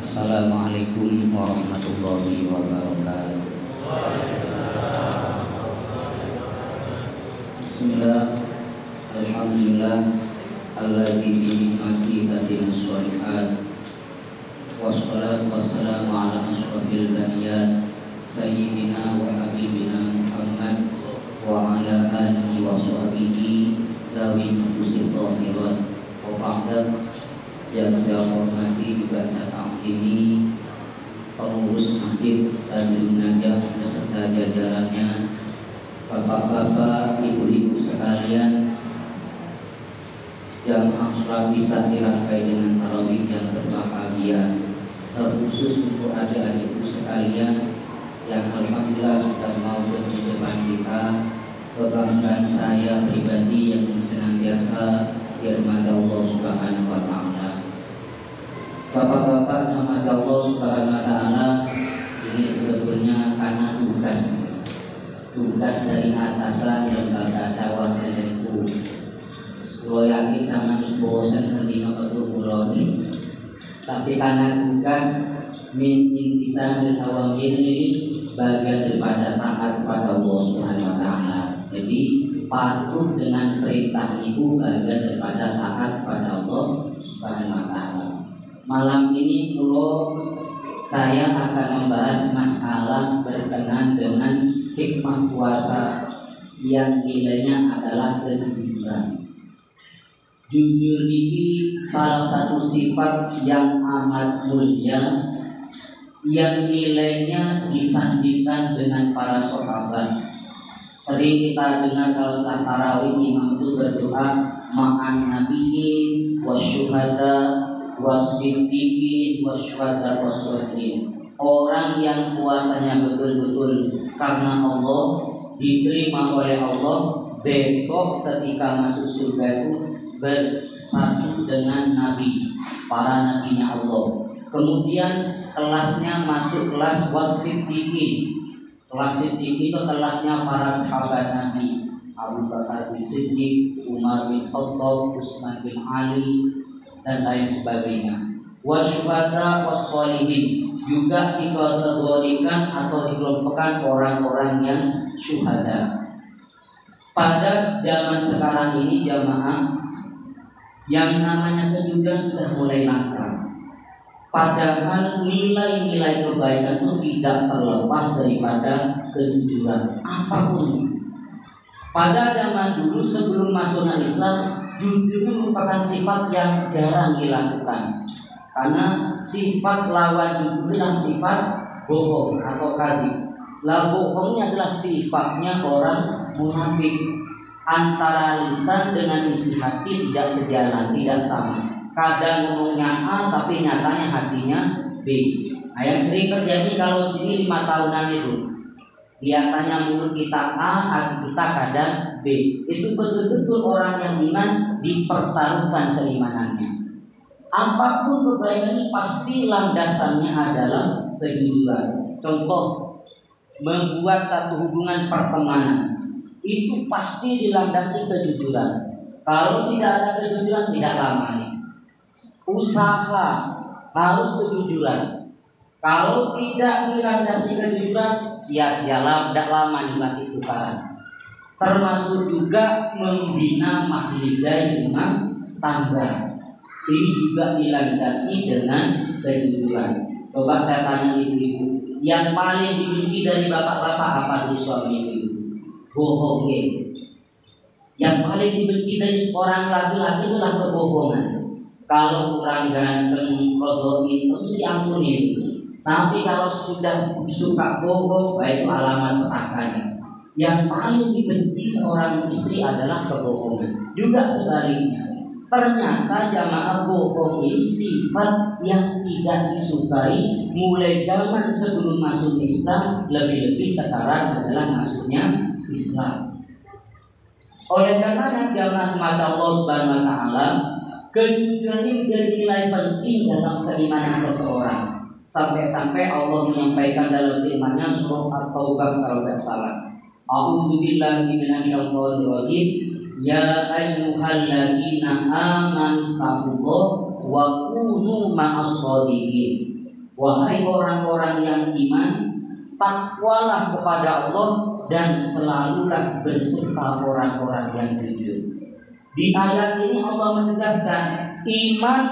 Assalamualaikum warahmatullahi wabarakatuh. Bismillah, alhamdulillah, alladzi bi ni'matihi tatimmu sholihat, wassalatu wassalamu ala asyrofil bariyat sayyidina wa habibina Muhammad wa ala alihi wa sahbihi dawi nufusi tahirat wa ba'da. Yang saya hormati juga saya takdimi pengurus masjid Sadul Najah beserta jajarannya, bapak-bapak, ibu-ibu sekalian, jamaah sholat isya dirangkai dengan tarawih yang berbahagia, terkhusus untuk adik-adikku sekalian yang alhamdulillah sudah mau di depan kita, kebanggaan saya pribadi yang senantiasa dirahmati Allah Subhanahu wa Ta'ala. Bapak-bapak, rahmat Allah Subhanahu wa Ta'ala, ini sebetulnya karena tugas dari atasan lembaga dakwah NU. Kalau yakin sama bosan nanti nopo ini, tapi karena tugas min intisam dan awamir ini bagian daripada taat kepada Allah Subhanahu wa Ta'ala. Jadi patuh dengan perintah itu bagian daripada taat kepada Allah Subhanahu wa Ta'ala. Malam ini saya akan membahas masalah berkenaan dengan hikmah puasa yang nilainya adalah kejujuran. Jujur ini salah satu sifat yang amat mulia yang nilainya disandingkan dengan para sahabat. Sering kita dengar kalau setelah tarawih imam itu berdoa ma'an nabiyyin wasyuhada wasiddiqin wasyuhada wasyuhadin. Orang yang puasanya betul-betul karena Allah, diterima oleh Allah, besok ketika masuk surga itu bersatu dengan nabi, para nabinya Allah. Kemudian kelasnya masuk kelas wasiddiqin. Kelas siddiqin itu kelasnya para sahabat Nabi, Abu Bakar bin Siddiq, Umar bin Khattab, Utsman bin Ali, dan lain sebagainya. Wasyuhada wassolihin juga dikategorikan atau dikelompokkan orang-orang yang syuhada. Pada zaman sekarang ini jamaah, yang namanya kejujuran sudah mulai langka. Padahal nilai-nilai kebaikan itu tidak terlepas daripada kejujuran apapun. Pada zaman dulu sebelum masuknya Islam, jujur merupakan sifat yang jarang dilakukan. Karena sifat lawan jujur adalah sifat bohong atau kadzib. Lah bohongnya adalah sifatnya orang munafik. Antara lisan dengan isi hati tidak sejalan, tidak sama. Kadang ngomongnya A tapi nyatanya hatinya B. Nah, yang sering terjadi kalau sini 5 tahunan itu, biasanya mulut kita A, hati kita kadang B. Itu betul-betul orang yang iman dipertaruhkan keimanannya. Apapun kebaikan ini pasti landasannya adalah kejujuran. Contoh, membuat satu hubungan pertemanan itu pasti dilandasi kejujuran. Kalau tidak ada kejujuran tidak lama nih. Usaha harus kejujuran. Kalau tidak dilandasi kejujuran, sia-sialah, tidak lama dilatih tukaran. Termasuk juga membina mahligai rumah tangga. Ini juga dilandasi dengan kejujuran. Coba saya tanya ibu-ibu, yang paling dibenci dari bapak-bapak apa dari suami ibu? Bohong. Yang paling dibenci dari seorang laki-laki adalah kebohongan. Kalau kurang ganteng, rodoin, terus diampuni. Tapi kalau sudah suka bohong, baik itu alamat petakannya. Yang paling dibenci seorang istri adalah kebohongan. Juga sebaliknya. Ternyata jamaah bohong ini sifat yang tidak disukai mulai zaman sebelum masuk Islam, lebih-lebih sekarang adalah masuknya Islam. Oleh karena jamaah mata Allah Subhanahu wa Ta'ala, kejujuran ini menjadi nilai penting dalam keimanan seseorang. Sampai-sampai Allah menyampaikan dalam firman-Nya surah At-Taubah kalau tidak salah. A'udzu billahi minasyaitonir rajim. Ya ayyuhalladzina amanu taqullaha wa kunu ma'as shodiqin. Wahai orang-orang yang iman, takwalah kepada Allah dan selalulah berserta orang-orang yang jujur. Di ayat ini Allah menegaskan iman,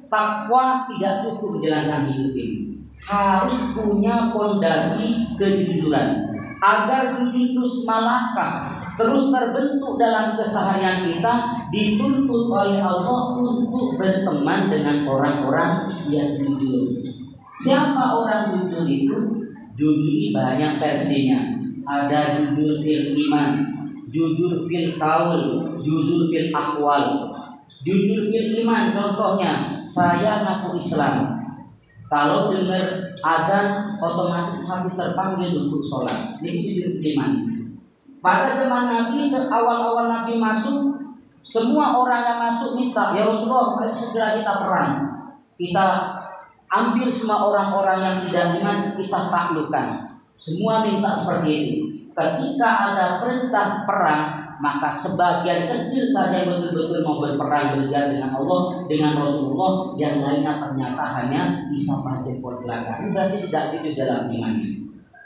takwa tidak cukup menjalankan hidup ini. Harus punya fondasi kejujuran. Agar jujur terus malakah terus terbentuk dalam keseharian kita, dituntut oleh Allah untuk berteman dengan orang-orang yang jujur. Siapa orang jujur itu? Jujur banyak versinya. Ada jujur fil iman, jujur fil qaul, jujur fil aqwal. Jujur fil iman contohnya, saya ngaku Islam. Kalau dengar adzan otomatis hati terpanggil untuk sholat. Ini jujur fil iman. Pada zaman Nabi, awal-awal Nabi masuk, semua orang yang masuk minta, ya Rasulullah, segera kita perang. Kita ambil semua orang-orang yang tidak iman, kita taklukkan. Semua minta seperti itu. Ketika ada perintah perang, maka sebagian kecil saja yang betul-betul mau berperang berjihad dengan Allah, dengan Rasulullah, yang lainnya ternyata hanya bisa pakai belakang. Ini berarti tidak itu dalam imannya.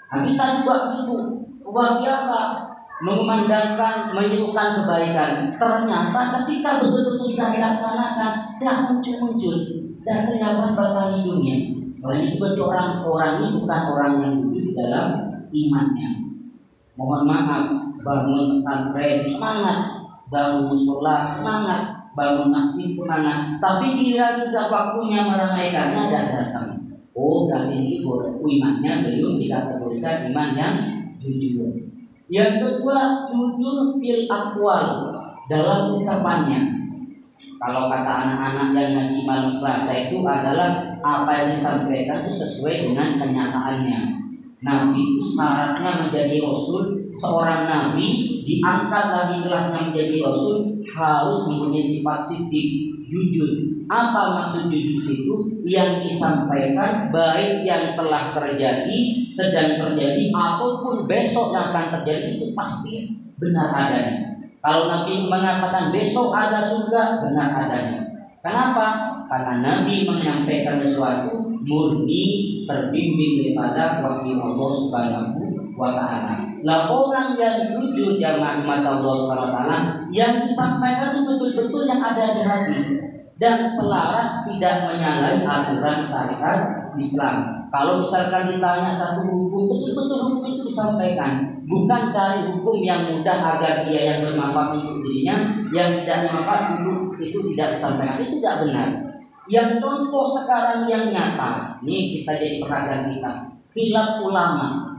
Nah, kita juga itu luar biasa mengumandangkan, menyebutkan kebaikan. Ternyata ketika betul-betul sudah dilaksanakan, tidak muncul dan kelihatan batang hidungnya. Ini berarti orang-orang ini bukan orang yang jujur di dalam imannya. Mohon maaf, bangun pesantren semangat, bangun musola semangat, bangun masjid semangat, tapi bila sudah waktunya meramaikannya tidak datang. Oh, berarti ini imannya belum dikategorikan iman yang jujur. Yang kedua, jujur fil aqwal, dalam ucapannya. Kalau kata anak-anak yang ngaji malam Selasa itu adalah apa yang disampaikan itu sesuai dengan kenyataannya. Nabi itu syaratnya menjadi Rasul. Seorang Nabi diangkat lagi kelasnya menjadi Rasul harus mempunyai sifat sidik, jujur. Apa maksud jujur itu? Yang disampaikan baik yang telah terjadi, sedang terjadi, ataupun besok yang akan terjadi itu pasti benar adanya. Kalau Nabi mengatakan besok ada surga, benar adanya. Kenapa? Karena Nabi menyampaikan sesuatu murni terbimbing daripada wahyu Allah Subhanahu wa Ta'ala. Lah orang yang jujur jamaah mata Allah Subhanahu wa Ta'ala, yang disampaikan itu betul-betul yang ada di hati dan selaras, tidak menyalahi aturan syariat Islam. Kalau misalkan ditanya satu hukum, betul-betul hukum itu disampaikan, bukan cari hukum yang mudah agar dia yang bermanfaat untuk dirinya, yang tidak bermanfaat untuk itu tidak disampaikan. Itu tidak benar. Yang contoh sekarang yang nyata, ini kita jadi perhatian kita, khilaf ulama.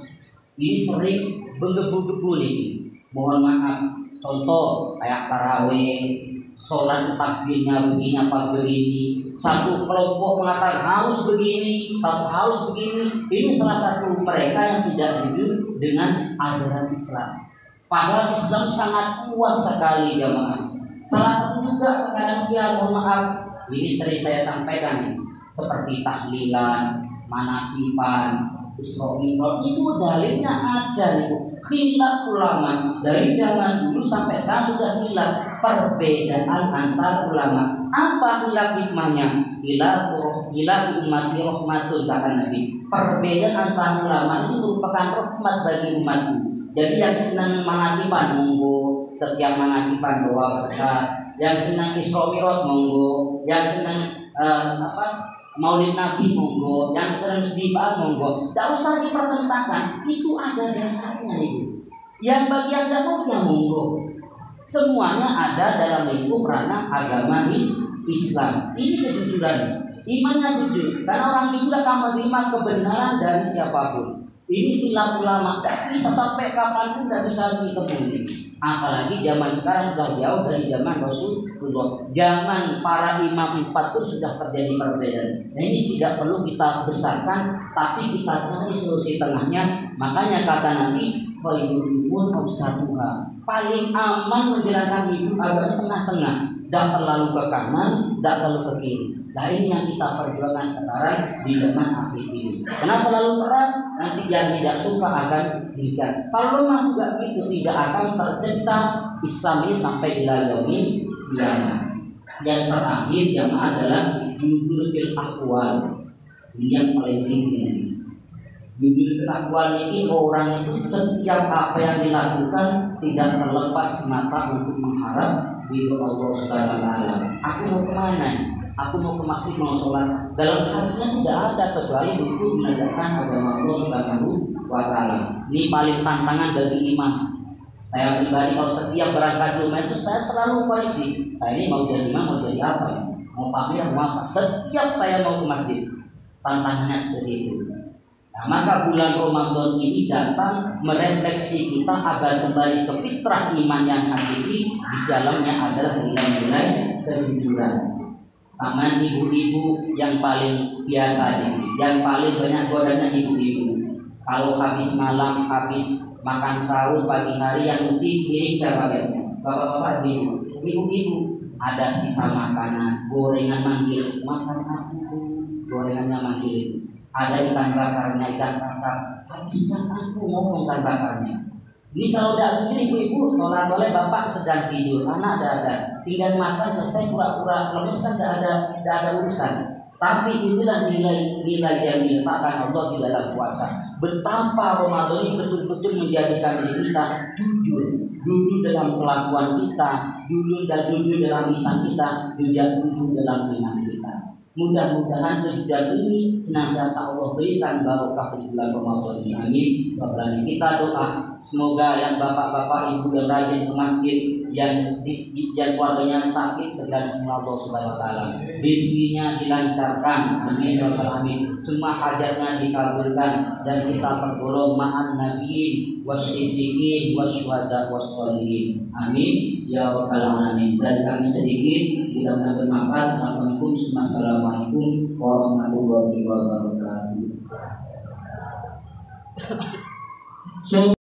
Ini sering menggebu-gebu ini. Mohon maaf, contoh kayak tarawih, sholat takbirnya begini apa begini. Satu kelompok mengatakan harus begini, satu harus begini. Ini salah satu mereka yang tidak jujur dengan ajaran Islam. Padahal Islam sangat luas sekali jamaah. Salah satu juga sekarang dia, mohon maaf, ini sering saya sampaikan nih, seperti tahlilan, manakipan, Isra Mi'raj, itu dalilnya ada nih. Khilaf ulama dari zaman dulu sampai sekarang sudah khilaf, perbedaan antar ulama. Apa khilaf hikmahnya? Khilaf ummati rahmatun, kata Nabi. Perbedaan antar ulama itu merupakan rahmat bagi umatku. Jadi yang senang manakipan monggo, setiap manakipan doa berkah. Yang senang Isra Mi'raj monggo, yang senang Maulid Nabi monggo, yang sering sedihah monggo. Tidak usah dipertentangkan, itu ada dasarnya itu. Yang bagian dalam ya monggo. Semuanya ada dalam lingkup ranah agama Islam. Ini kejujuran, imannya jujur. Karena orang jujur akan menerima kebenaran dari siapapun. Ini khilaf ulama, tidak bisa sampai kapanpun tidak bisa ditemui. Apalagi zaman sekarang sudah jauh dari zaman Rasulullah. Zaman para imam 4 pun sudah terjadi perbedaan. Nah, ini tidak perlu kita besarkan, tapi kita cari solusi tengahnya. Makanya kata Nabi, khairul umur awsatuha. Paling aman menjalankan hidup agaknya tengah-tengah. Tidak terlalu ke kanan, tidak terlalu ke kiri. Nah, ini yang kita perjuangkan sekarang di zaman akhir ini. Karena terlalu keras, nanti yang tidak suka akan dihidang. Kalau lemah juga itu tidak akan tercipta Islam ini sampai ila yaumil qiyamah. Yang terakhir yang adalah jujur fil aqwal. Ini yang paling tinggi. Judul kelakuan ini, orang itu setiap apa yang dilakukan tidak terlepas mata untuk mengharap ridho Allah Subhanahu wa taala. Aku mau kemana? Aku mau ke masjid, mau sholat. Dalam hatinya tidak ada kecuali untuk menegakkan agama Allah Subhanahu wa taala. Ini paling tantangan bagi imam. Saya pribadi kalau setiap berangkat rumah itu saya selalu koreksi. Saya ini mau jadi imam, mau jadi apa? Mau pamer, mau apa? Setiap saya mau ke masjid, tantangannya seperti itu. Nah, maka bulan Ramadan ini datang merefleksi kita agar kembali ke fitrah iman yang hakiki. Di dalamnya adalah nilai-nilai kejujuran. Sama ibu-ibu yang paling biasa ini, yang paling banyak godanya ibu-ibu. Kalau habis malam, habis makan sahur pagi hari, yang penting piring siapa biasanya? Bapak-bapak, ibu-ibu. Ada sisa makanan, gorengan manggil, makan aku, gorengannya manggil. Ada ikan bakarnya, ikan bakar. Habisnya aku ngomong ikan bakarnya. Ini kalau tidak begini ibu-ibu, oleh bapak sedang tidur, anak ada, tinggal makan selesai pura-pura lemes kan tidak ada urusan. Tapi inilah nilai-nilai yang diletakkan Allah di dalam puasa. Betapa Ramadan ini betul-betul menjadikan diri kita jujur dalam kelakuan kita, jujur dalam lisan kita, juga jujur dalam iman kita. Mudah-mudahan kejujuran ini senantiasa Allah berikan barokah di bulan Ramadan ini. Amin. Bapak kita doa semoga yang bapak-bapak, ibu yang rajin ke masjid, yang keluarganya sakit segera disembuhkan Allah Subhanahu wa taala. Rezekinya dilancarkan. Amin. Bapak amin. Semua hajatnya dikabulkan dan kita tergolong ma'an nabiyyin wasyiddiqin wasyuhada wassolihin. Amin. Ya rabbal alamin. Dan kami sedikit tidak bermanfaat. Assalamualaikum warahmatullahi wabarakatuh.